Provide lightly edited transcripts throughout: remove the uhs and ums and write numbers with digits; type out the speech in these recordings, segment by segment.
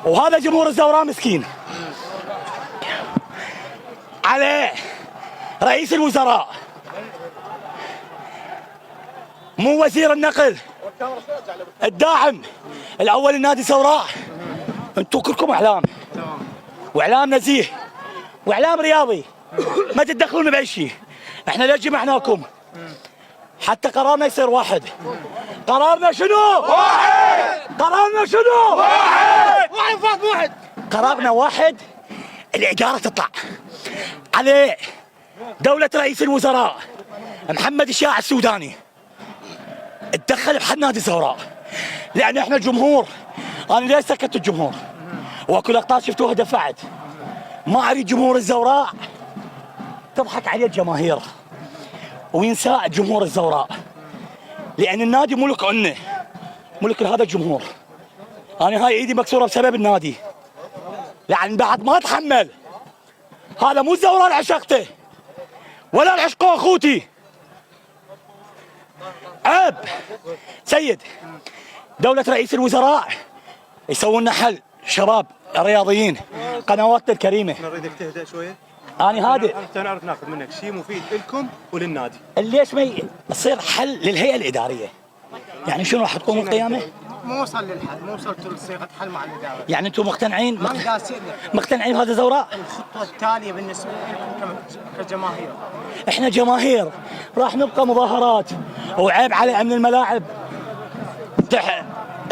وهذا جمهور الزوراء مسكين. عليه رئيس الوزراء مو وزير النقل الداعم الاول لنادي الزوراء. انتم كلكم اعلام واعلام نزيه واعلام رياضي، ما تتدخلون باي شيء. احنا ليش جمعناكم؟ حتى قرارنا يصير واحد. قرارنا شنو؟ واحد. قرارنا شنو؟ واحد. واحد. قرارنا واحد. الإدارة تطلع عليه دولة رئيس الوزراء محمد الشاع السوداني اتدخل بحل نادي الزوراء، لأن احنا جمهور. أنا ليش سكت الجمهور؟ وأكو لقطات شفتوها دفعت. ما أريد جمهور الزوراء تضحك عليه الجماهير وينسى جمهور الزوراء، لأن النادي ملك عنا، ملك هذا الجمهور. أنا هاي إيدي مكسورة بسبب النادي، لأن بعد ما أتحمل. هذا مو الزوراء اللي عشقته ولا العشقه أخوتي. عيب سيد دولة رئيس الوزراء يسوون لنا حل. شباب الرياضيين قنواتنا الكريمة، نريدك تهدأ شوية. أنا هادئ حتى نعرف ناخذ منك شيء مفيد لكم وللنادي. ليش ما يصير حل للهيئة الإدارية؟ يعني شنو راح تقوم القيامة؟ مو وصل للحل، مو وصلت لصيغه حل مع الاداره. يعني انتم مقتنعين مقتنعين مقتنعين بهذا الزوراء؟ الخطوه التاليه بالنسبه لكم كجماهير. احنا جماهير راح نبقى مظاهرات، وعيب على امن الملاعب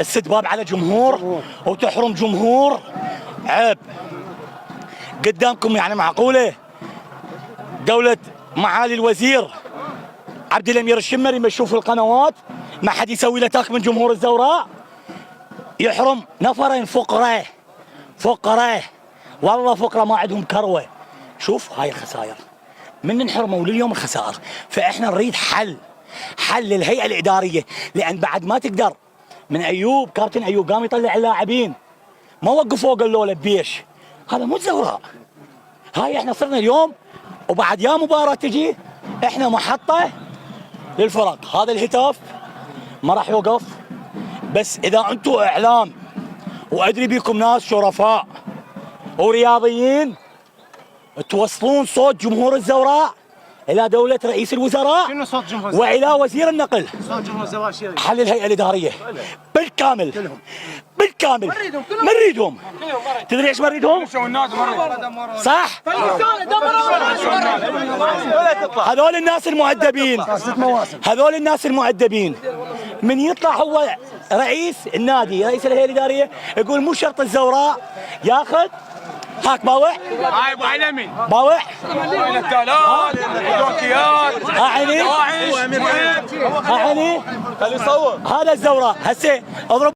السد باب على جمهور وتحرم جمهور. عيب قدامكم. يعني معقوله دولة معالي الوزير عبد الامير الشمري يمشوه في القنوات ما حد يسوي له تاك من جمهور الزوراء، يحرم نفرين فقراء والله فقراء ما عندهم كروه. شوف هاي الخسائر من نحرموا لليوم الخسائر. فاحنا نريد حل للهيئه الاداريه، لان بعد ما تقدر من ايوب كابتن ايوب قام يطلع اللاعبين ما وقفوا قالوا له بيش. هذا مو الزوراء. هاي احنا صرنا اليوم وبعد يا مباراه تجي احنا محطه للفرق. هذا الهتاف ما راح يوقف، بس اذا انتم اعلام وادري بيكم ناس شرفاء ورياضيين توصلون صوت جمهور الزوراء الى دوله رئيس الوزراء. شنو صوت جمهور الزوراء؟ والى وزير النقل. صوت جمهور الزوراء شيء حل الهيئه الاداريه بالكامل. بالكامل ما نريدهم. تدري ايش ما نريدهم؟ صح؟ هذول الناس المؤدبين، هذول الناس المؤدبين من يطلع هو رئيس النادي رئيس الهيئه الاداريه يقول مو شرط الزوراء ياخذ. هاك باوع هاي ابو علمي باوع التالات الدوكيات اعيني دواعش اعيني خليه يصور. هذا الزوراء هسه اضرب